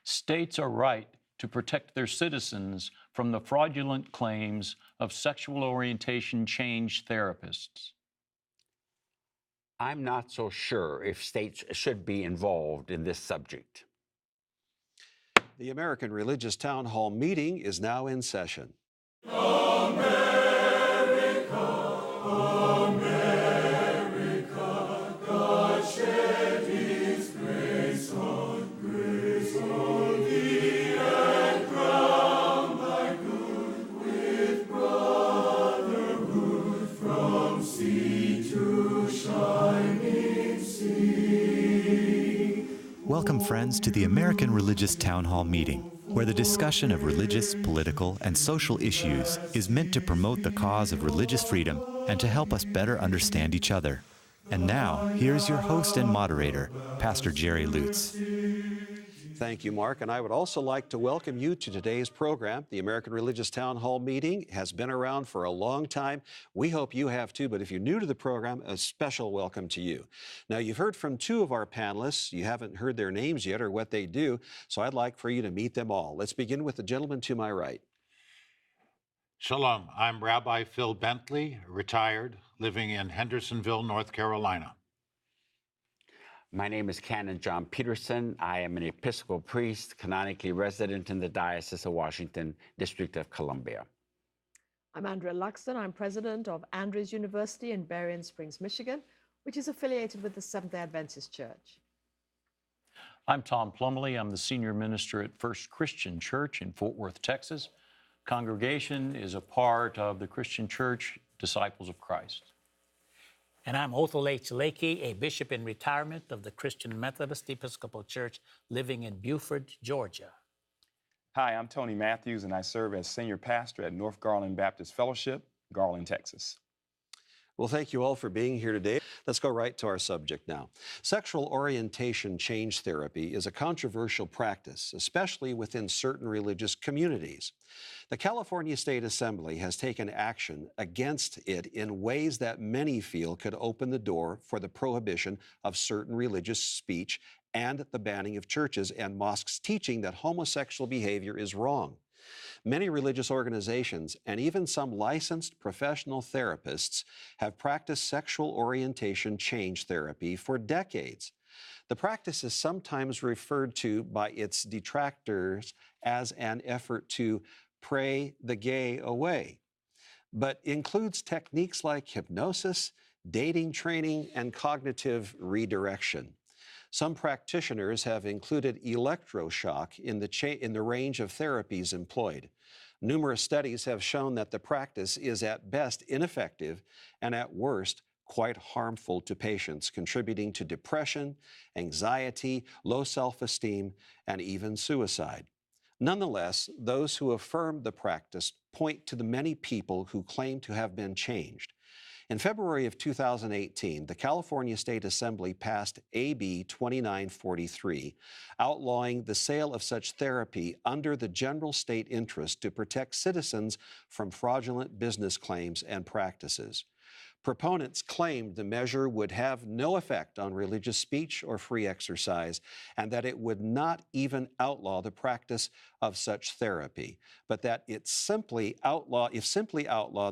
States are right to protect their citizens from the fraudulent claims of sexual orientation change therapists. I'm not so sure if states should be involved in this subject. The American Religious Town Hall meeting is now in session. Welcome, friends, to the American Religious Town Hall meeting, where the discussion of religious, political, and social issues is meant to promote the cause of religious freedom and to help us better understand each other. And now, here's your host and moderator, Pastor Jerry Lutz. Thank you, Mark. And I would also like to welcome you to today's program. The American Religious Town Hall meeting has been around for a long time. We hope you have too, but if you're new to the program, a special welcome to you. Now, you've heard from two of our panelists. You haven't heard their names yet or what they do, so I'd like for you to meet them all. Let's begin with the gentleman to my right. Shalom, I'm Rabbi Phil Bentley, retired, living in Hendersonville, North Carolina. My name is Canon John Peterson. I am an Episcopal priest, canonically resident in the Diocese of Washington, District of Columbia. I'm Andrea Luxon. I'm president of Andrews University in Berrien Springs, Michigan, which is affiliated with the Seventh-day Adventist Church. I'm Tom Plumley. I'm the senior minister at First Christian Church in Fort Worth, Texas. Congregation is a part of the Christian Church, Disciples of Christ. And I'm Othel H. Lakey, a bishop in retirement of the Christian Methodist Episcopal Church, living in Buford, Georgia. Hi, I'm Tony Matthews, and I serve as senior pastor at North Garland Baptist Fellowship, Garland, Texas. Well, thank you all for being here today. Let's go right to our subject now. Sexual orientation change therapy is a controversial practice, especially within certain religious communities. The California State Assembly has taken action against it in ways that many feel could open the door for the prohibition of certain religious speech and the banning of churches and mosques teaching that homosexual behavior is wrong. Many religious organizations and even some licensed professional therapists have practiced sexual orientation change therapy for decades. The practice is sometimes referred to by its detractors as an effort to pray the gay away, but includes techniques like hypnosis, dating training, and cognitive redirection. Some practitioners have included electroshock in the range of therapies employed. Numerous studies have shown that the practice is at best ineffective and at worst quite harmful to patients, contributing to depression, anxiety, low self-esteem, and even suicide. Nonetheless, those who affirm the practice point to the many people who claim to have been changed. In February of 2018, the California State Assembly passed AB 2943, outlawing the sale of such therapy under the general state interest to protect citizens from fraudulent business claims and practices. Proponents claimed the measure would have no effect on religious speech or free exercise, and that it would not even outlaw the practice of such therapy, but that it simply outlawed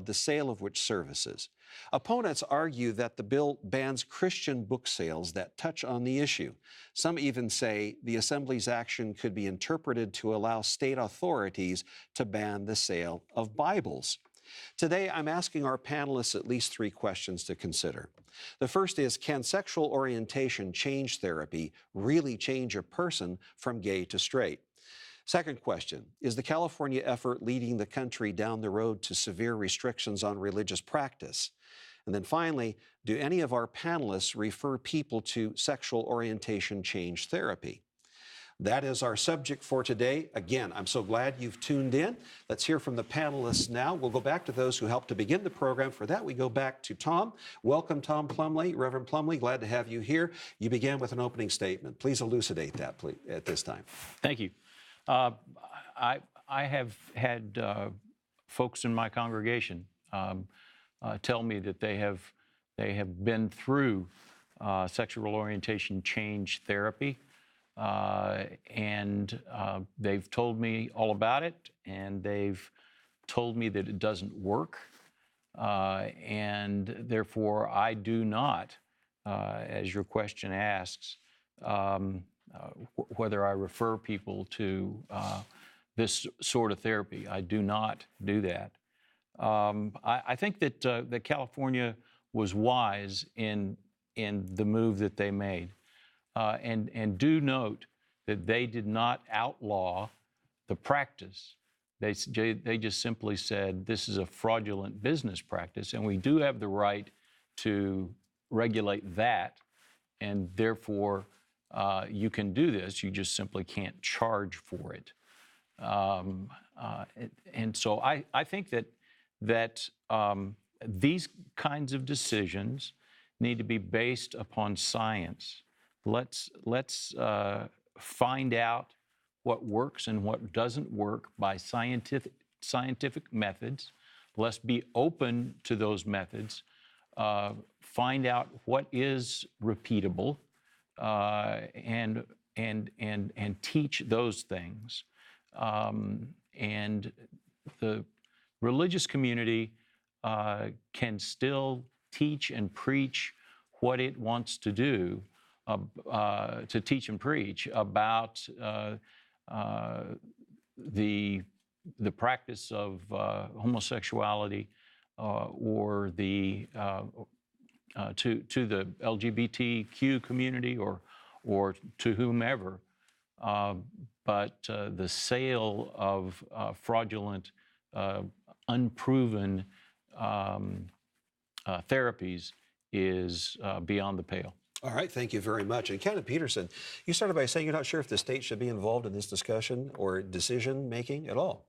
the sale of which services. Opponents argue that the bill bans Christian book sales that touch on the issue. Some even say the Assembly's action could be interpreted to allow state authorities to ban the sale of Bibles. Today, I'm asking our panelists at least three questions to consider. The first is, can sexual orientation change therapy really change a person from gay to straight? Second question, is the California effort leading the country down the road to severe restrictions on religious practice? And then finally, do any of our panelists refer people to sexual orientation change therapy? That is our subject for today. Again, I'm so glad you've tuned in. Let's hear from the panelists now. We'll go back to those who helped to begin the program. For that, we go back to Tom. Welcome, Tom Plumley. Reverend Plumley, glad to have you here. You began with an opening statement. Please elucidate that, please, at this time. Thank you. I have had folks in my congregation tell me that they have been through sexual orientation change therapy. and they've told me all about it, and they've told me that it doesn't work, and therefore I do not, as your question asks, whether I refer people to this sort of therapy. I do not do that. I think that California was wise in the move that they made. And do note that they did not outlaw the practice. They just simply said this is a fraudulent business practice, and we do have the right to regulate that, and therefore you can do this. You just simply can't charge for it. And so I think that these kinds of decisions need to be based upon science. Let's find out what works and what doesn't work by scientific methods. Let's be open to those methods. Find out what is repeatable, and teach those things. And the religious community can still teach and preach what it wants to do, to teach and preach about the practice of homosexuality, or to the LGBTQ community, or to whomever. But the sale of fraudulent, unproven therapies is beyond the pale. All right, thank you very much. And Canon Peterson, you started by saying you're not sure if the state should be involved in this discussion or decision making at all,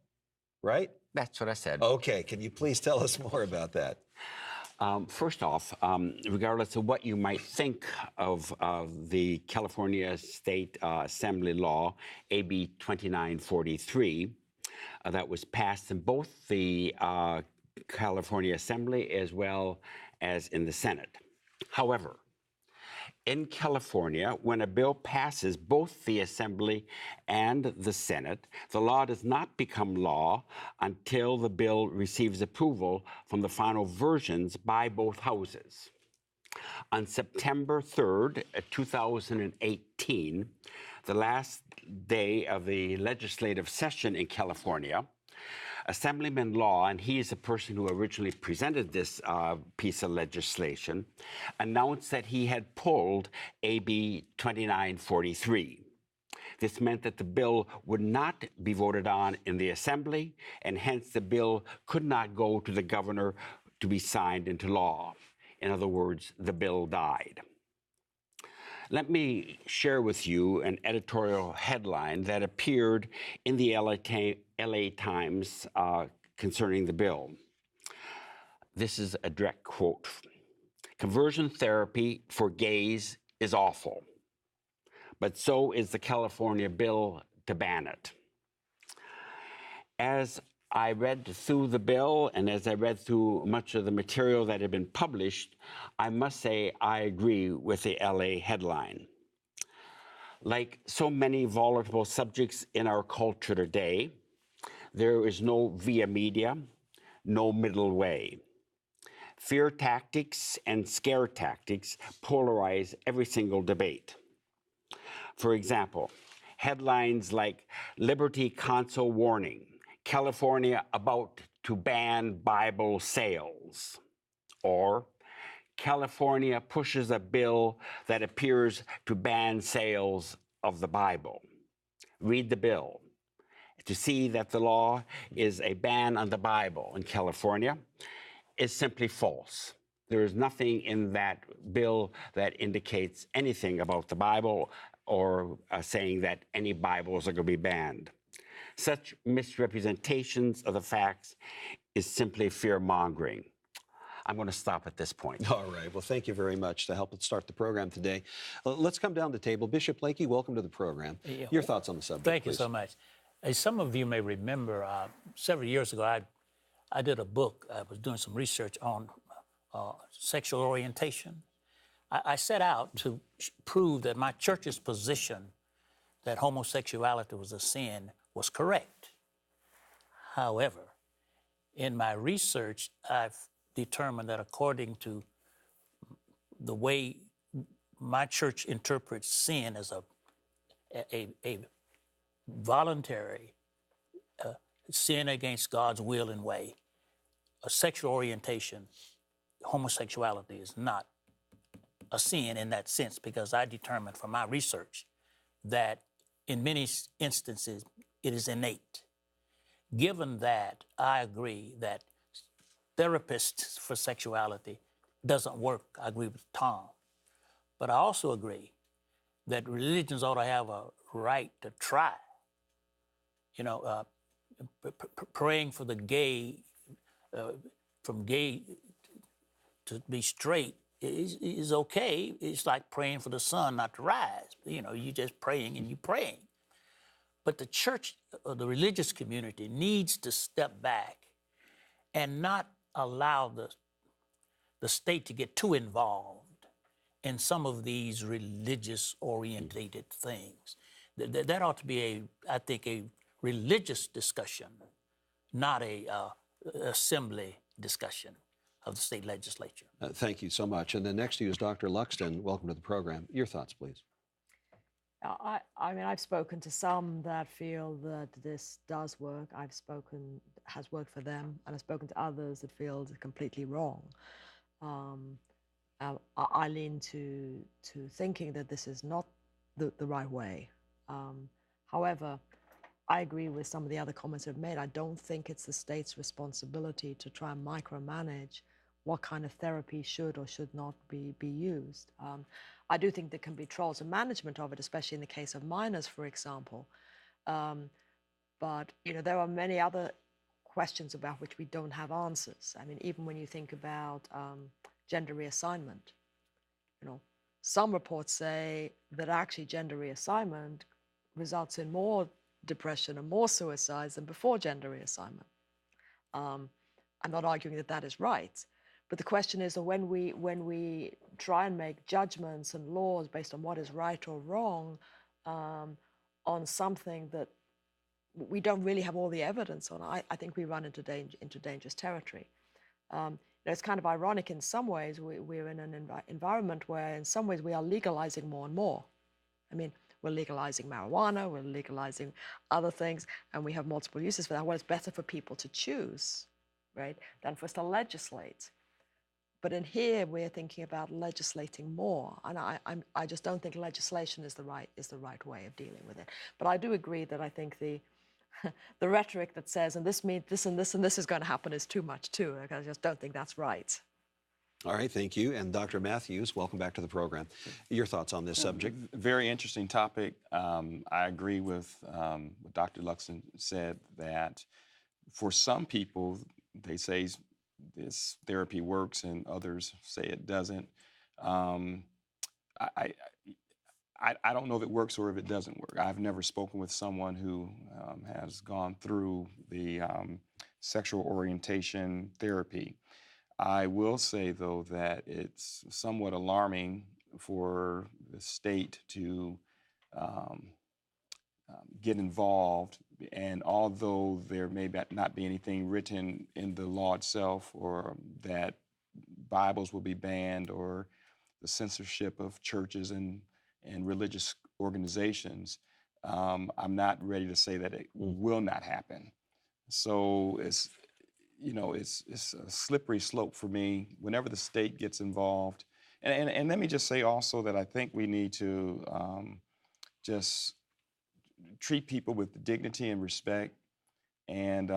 right? That's what I said. Okay, can you please tell us more about that? First off, regardless of what you might think of the California State Assembly Law, AB 2943, that was passed in both the California Assembly as well as in the Senate. However, in California, when a bill passes both the Assembly and the Senate, the law does not become law until the bill receives approval from the final versions by both houses. On September 3rd, 2018, the last day of the legislative session in California, Assemblyman Law, and he is the person who originally presented this piece of legislation, announced that he had pulled AB 2943. This meant that the bill would not be voted on in the Assembly, and hence the bill could not go to the governor to be signed into law. In other words, the bill died. Let me share with you an editorial headline that appeared in the LA Times concerning the bill. This is a direct quote. "Conversion therapy for gays is awful, but so is the California bill to ban it." As I read through the bill, and as I read through much of the material that had been published, I must say I agree with the LA headline. Like so many volatile subjects in our culture today, there is no via media, no middle way. Fear tactics and scare tactics polarize every single debate. For example, headlines like "Liberty Counsel Warning, California about to ban Bible sales," or "California pushes a bill that appears to ban sales of the Bible." Read the bill to see that the law is a ban on the Bible in California is simply false. There is nothing in that bill that indicates anything about the Bible or saying that any Bibles are going to be banned. Such misrepresentations of the facts is simply fear-mongering. I'm going to stop at this point. All right. Well, thank you very much to help us start the program today. Let's come down the table. Bishop Lakey, welcome to the program. Your thoughts on the subject, Thank please. you so much. As some of you may remember, several years ago, I did a book. I was doing some research on sexual orientation. I set out to prove that my church's position that homosexuality was a sin was correct. However, in my research, I've determined that according to the way my church interprets sin as a voluntary sin against God's will and way, a sexual orientation, homosexuality is not a sin in that sense, because I determined from my research that in many instances it is innate. Given that, I agree that therapists for sexuality doesn't work. I agree with Tom. But I also agree that religions ought to have a right to try. You know, praying for the gay, from gay to be straight is okay. It's like praying for the sun not to rise. You know, you're just praying and you're praying. But the church or the religious community needs to step back and not allow the state to get too involved in some of these religious orientated things. That ought to be I think, a religious discussion, not a assembly discussion of the state legislature. Thank you so much. And then next to you is Dr. Luxton. Welcome to the program. Your thoughts, please. I mean, I've spoken to some that feel that this does work. Has worked for them, and I've spoken to others that feel it's completely wrong. I lean to thinking that this is not the right way. However, I agree with some of the other comments I've made. I don't think it's the state's responsibility to try and micromanage what kind of therapy should or should not be used. I do think there can be trials and management of it, especially in the case of minors, for example. But you know, there are many other questions about which we don't have answers. I mean, even when you think about gender reassignment, you know, some reports say that actually gender reassignment results in more depression and more suicides than before gender reassignment. I'm not arguing that that is right, but the question is that when we try and make judgments and laws based on what is right or wrong on something that we don't really have all the evidence on, I think we run into dangerous territory. It's kind of ironic in some ways. We're in an environment where in some ways we are legalizing more and more. I mean, we're legalizing marijuana, we're legalizing other things, and we have multiple uses for that. Well, it's better for people to choose, right, than for us to legislate. But in here, we're thinking about legislating more, and I just don't think legislation is the right way of dealing with it. But I do agree that I think the rhetoric that says, and this means this and this and this is going to happen is too much too. I just don't think that's right. All right, thank you. And Dr. Matthews, welcome back to the program. Your thoughts on this subject? Very interesting topic. I agree with what Dr. Luxton said, that for some people, they say this therapy works and others say it doesn't. I don't know if it works or if it doesn't work. I've never spoken with someone who has gone through the sexual orientation therapy. I will say, though, that it's somewhat alarming for the state to get involved. And although there may not be anything written in the law itself, or that Bibles will be banned, or the censorship of churches and religious organizations, I'm not ready to say that it will not happen. So it's a slippery slope for me whenever the state gets involved. And let me just say also that I think we need to just treat people with dignity and respect. And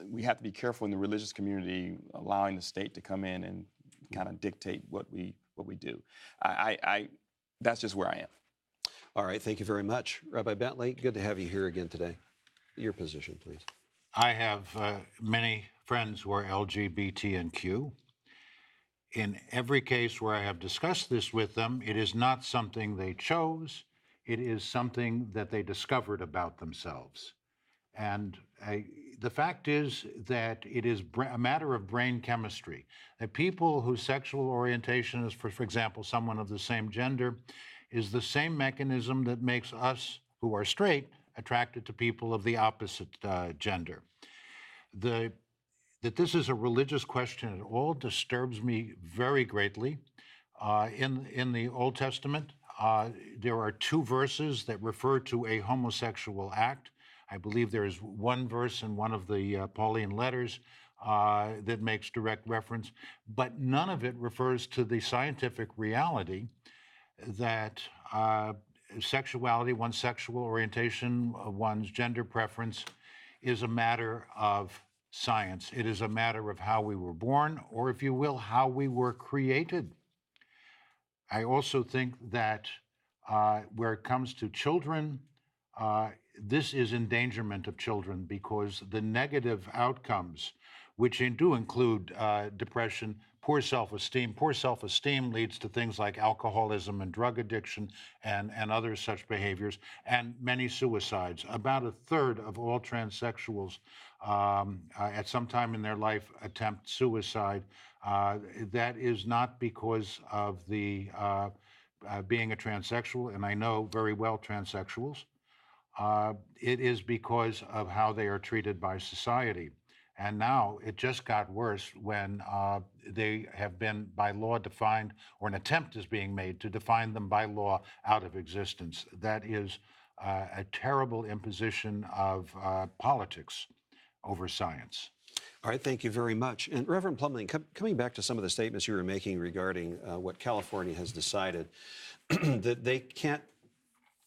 we have to be careful in the religious community allowing the state to come in and kind of dictate what we do. That's just where I am. All right, thank you very much. Rabbi Bentley, good to have you here again today. Your position, please. I have many friends who are LGBT and Q. In every case where I have discussed this with them, it is not something they chose. It is something that they discovered about themselves. And the fact is that it is a matter of brain chemistry. That people whose sexual orientation is, for example, someone of the same gender, is the same mechanism that makes us who are straight attracted to people of the opposite gender. That this is a religious question at all disturbs me very greatly. In the Old Testament, there are 2 verses that refer to a homosexual act. I believe there is one verse in one of the Pauline letters that makes direct reference, but none of it refers to the scientific reality that sexuality, one's sexual orientation, one's gender preference is a matter of science. It is a matter of how we were born, or if you will, how we were created. I also think that where it comes to children, this is endangerment of children, because the negative outcomes, which do include depression, poor self-esteem leads to things like alcoholism and drug addiction and other such behaviors, and many suicides. About 1/3 of all transsexuals at some time in their life attempt suicide. That is not because of the being a transsexual, and I know very well transsexuals. It is because of how they are treated by society. And now it just got worse when they have been by law defined, or an attempt is being made to define them by law out of existence. That is a terrible imposition of politics over science. All right, thank you very much. And Reverend Plumlee, coming back to some of the statements you were making regarding what California has decided, that they can't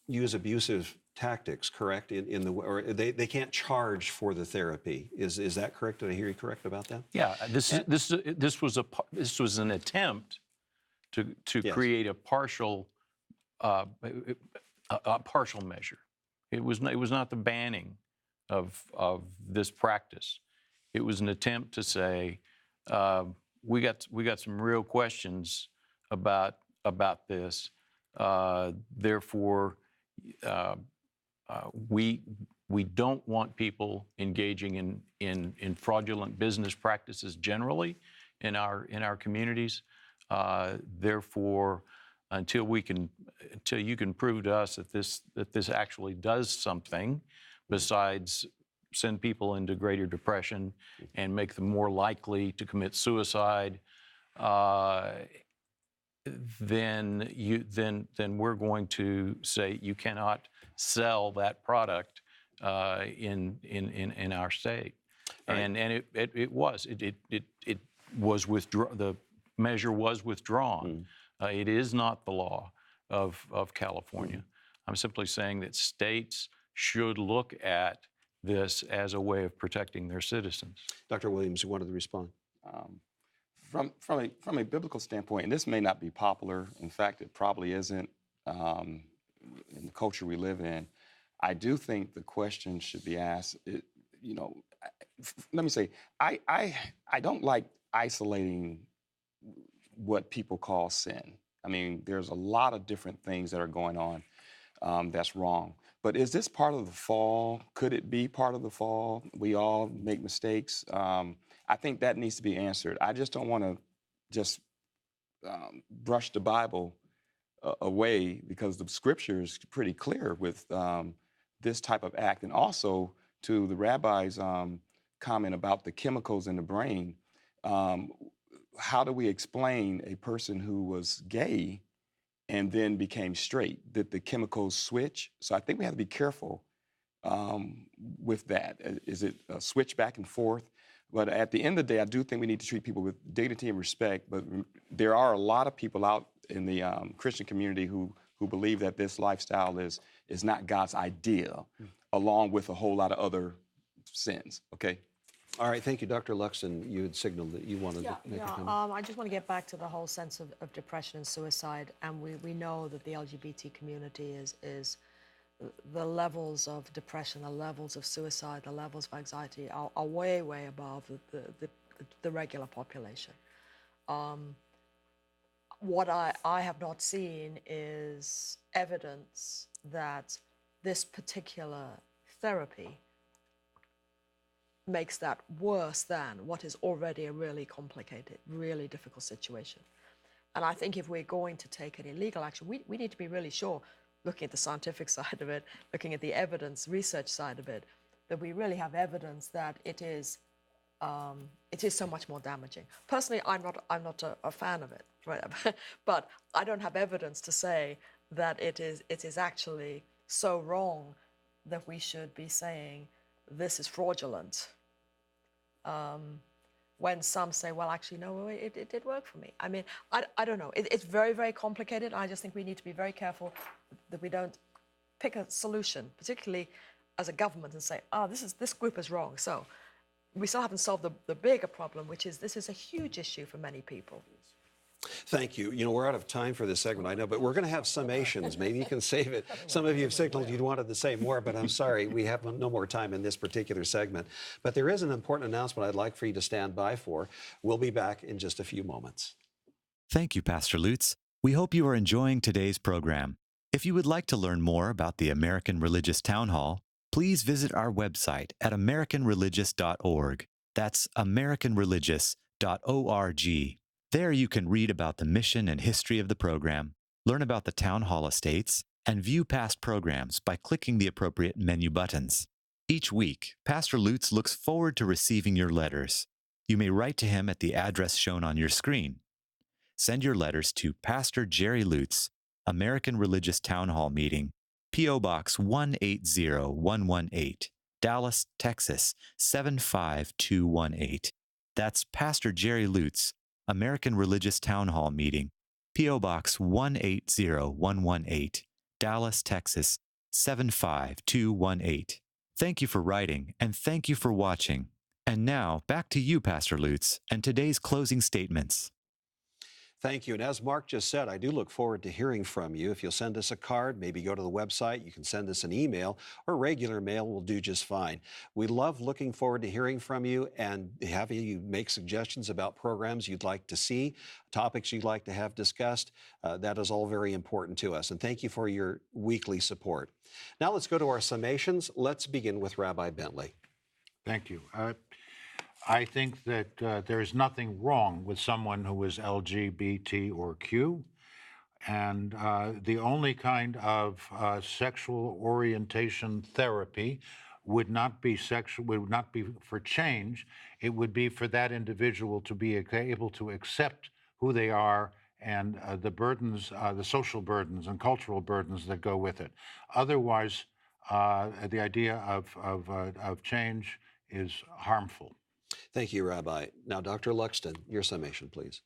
use abusive tactics, correct? Or they can't charge for the therapy. Is that correct? Did I hear you correct about that? Yeah, this was an attempt to Yes. create a partial measure. It was not the banning of this practice. It was an attempt to say we got some real questions about this. Therefore, we don't want people engaging in fraudulent business practices generally in our communities. Therefore, until you can prove to us that this actually does something besides send people into greater depression and make them more likely to commit suicide, then we're going to say you cannot sell that product in our state. Right. And it was withdrawn. The measure was withdrawn. It is not the law of California. I'm simply saying that states should look at this as a way of protecting their citizens. Dr. Williams, you wanted to respond? From a biblical standpoint, and this may not be popular, in fact, it probably isn't in the culture we live in, I do think the question should be asked, let me say, I don't like isolating what people call sin. I mean, there's a lot of different things that are going on that's wrong. But is this part of the fall? Could it be part of the fall? We all make mistakes. I think that needs to be answered. I just don't want to just brush the Bible away, because the scripture is pretty clear with this type of act. And also, to the rabbi's comment about the chemicals in the brain, how do we explain a person who was gay and then became straight? Did the chemicals switch? So I think we have to be careful with that. Is it a switch back and forth? But at the end of the day, I do think we need to treat people with dignity and respect. But there are a lot of people out in the Christian community who believe that this lifestyle is not God's idea, along with a whole lot of other sins. Okay. All right, thank you. Dr. Luxon, you had signaled that you wanted to make a comment. I just want to get back to the whole sense of depression and suicide. And we know that the LGBT community is the levels of depression, the levels of suicide, the levels of anxiety are way, way above the regular population. What I have not seen is evidence that this particular therapy makes that worse than what is already a really complicated, really difficult situation. And I think if we're going to take any legal action, we need to be really sure, looking at the scientific side of it, looking at the evidence, research side of it, that we really have evidence that it is so much more damaging. Personally, I'm not a fan of it, right? But I don't have evidence to say that it is actually so wrong that we should be saying this is fraudulent. When some say, well, actually, no, it did work for me. I mean, I don't know. It's very, very complicated. I just think we need to be very careful that we don't pick a solution, particularly as a government, and say, this group is wrong. So we still haven't solved the bigger problem, which is this is a huge issue for many people. Thank you. You know, we're out of time for this segment, I know, but we're going to have summations. Maybe you can save it. Some of you have signaled you wanted to say more, but I'm sorry, we have no more time in this particular segment. But there is an important announcement I'd like for you to stand by for. We'll be back in just a few moments. Thank you, Pastor Lutz. We hope you are enjoying today's program. If you would like to learn more about the American Religious Town Hall, please visit our website at americanreligious.org. That's americanreligious.org. There you can read about the mission and history of the program, learn about the Town Hall estates, and view past programs by clicking the appropriate menu buttons. Each week, Pastor Lutz looks forward to receiving your letters. You may write to him at the address shown on your screen. Send your letters to Pastor Jerry Lutz, American Religious Town Hall Meeting, P.O. Box 180118, Dallas, Texas 75218. That's Pastor Jerry Lutz, American Religious Town Hall Meeting, P.O. Box 180118, Dallas, Texas 75218. Thank you for writing, and thank you for watching. And now, back to you, Pastor Lutz, and today's closing statements. Thank you. And as Mark just said, I do look forward to hearing from you. If you'll send us a card, maybe go to the website, you can send us an email, or regular mail will do just fine. We love looking forward to hearing from you and having you make suggestions about programs you'd like to see, topics you'd like to have discussed. That is all very important to us. And thank you for your weekly support. Now let's go to our summations. Let's begin with Rabbi Bentley. Thank you. I think that there is nothing wrong with someone who is LGBT or Q, and the only kind of sexual orientation therapy would not be for change. It would be for that individual to be able to accept who they are and the burdens, the social burdens and cultural burdens that go with it. Otherwise, the idea of change is harmful. Thank you, Rabbi. Now, Dr. Luxton, your summation, please.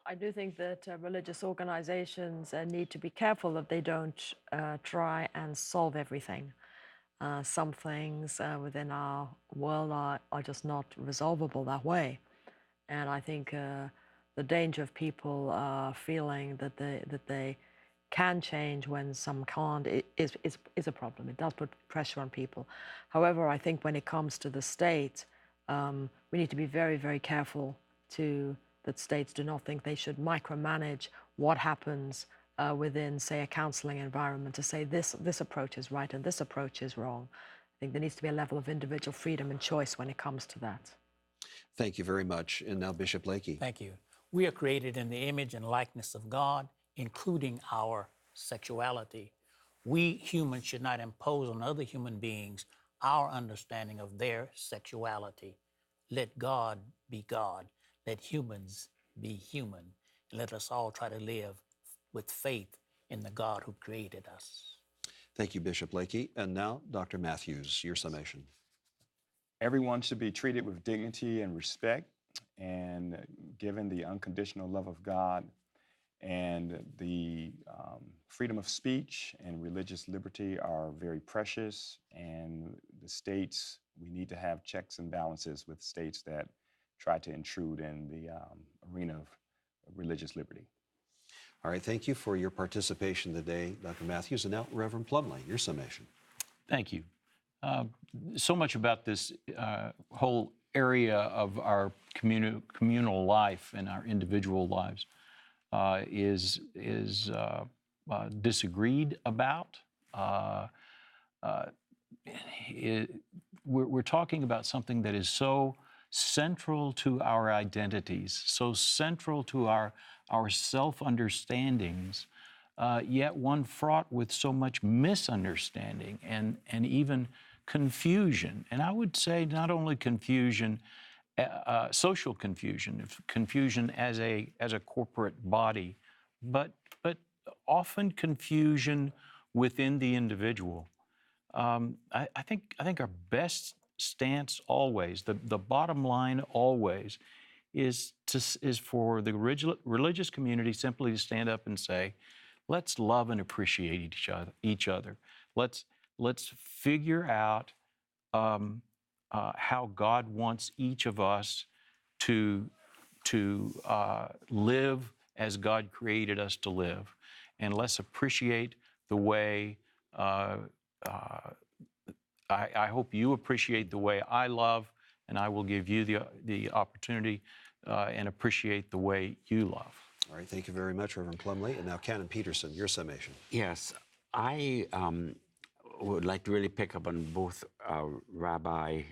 I do think that religious organizations need to be careful that they don't try and solve everything. Some things within our world are just not resolvable that way. And I think the danger of people feeling that they can change when some can't is a problem. It does put pressure on people. However, I think when it comes to the state, we need to be very, very careful that states do not think they should micromanage what happens within, say, a counseling environment to say this approach is right and this approach is wrong. I think there needs to be a level of individual freedom and choice when it comes to that. Thank you very much. And now Bishop Lakey. Thank you. We are created in the image and likeness of God, including our sexuality. We humans should not impose on other human beings our understanding of their sexuality. Let God be God. Let humans be human. And let us all try to live with faith in the God who created us. Thank you, Bishop Lakey. And now, Dr. Matthews, your summation. Everyone should be treated with dignity and respect, and given the unconditional love of God and the freedom of speech and religious liberty are very precious, and the states, we need to have checks and balances with states that try to intrude in the arena of religious liberty. All right, thank you for your participation today, Dr. Matthews. And now, Reverend Plumley, your summation. Thank you. So much about this whole area of our communal life and our individual lives is disagreed about. We're talking about something that is so central to our identities, so central to our our self-understandings, yet one fraught with so much misunderstanding and even confusion. And I would say not only confusion, social confusion, confusion as a corporate body, but often confusion within the individual. I think our best stance always, the bottom line always, is for the religious community simply to stand up and say, let's love and appreciate each other. Let's figure out how God wants each of us to live as God created us to live, and let's appreciate the way. I hope you appreciate the way I love, and I will give you the opportunity and appreciate the way you love. All right, thank you very much, Reverend Plumlee. And now Canon Peterson, your summation. Yes, I would like to really pick up on both Rabbi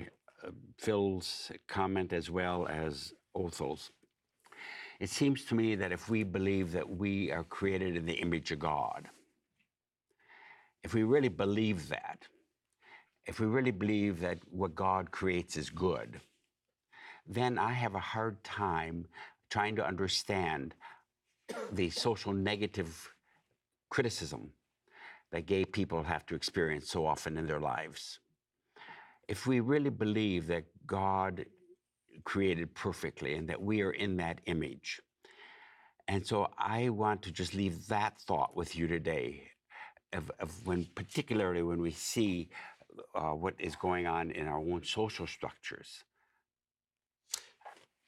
Phil's comment as well as Othel's. It seems to me that if we believe that we are created in the image of God, if we really believe that, if we really believe that what God creates is good, then I have a hard time trying to understand the social negative criticism that gay people have to experience so often in their lives. If we really believe that God created perfectly and that we are in that image. And so I want to just leave that thought with you today, of when, particularly when we see what is going on in our own social structures.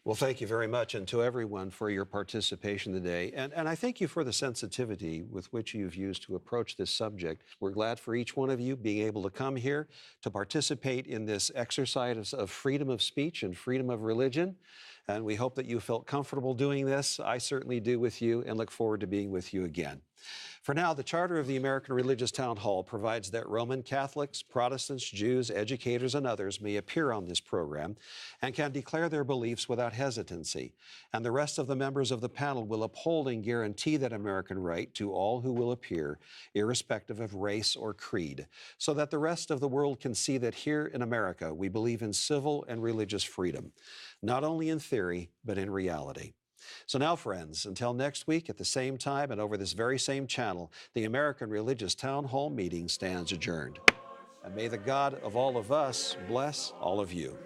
Well, thank you very much, and to everyone for your participation today. And I thank you for the sensitivity with which you've used to approach this subject. We're glad for each one of you being able to come here to participate in this exercise of freedom of speech and freedom of religion. And we hope that you felt comfortable doing this. I certainly do with you, and look forward to being with you again. For now, the Charter of the American Religious Town Hall provides that Roman Catholics, Protestants, Jews, educators, and others may appear on this program and can declare their beliefs without hesitancy. And the rest of the members of the panel will uphold and guarantee that American right to all who will appear, irrespective of race or creed, so that the rest of the world can see that here in America we believe in civil and religious freedom, not only in theory, but in reality. So now, friends, until next week at the same time and over this very same channel, the American Religious Town Hall meeting stands adjourned. And may the God of all of us bless all of you.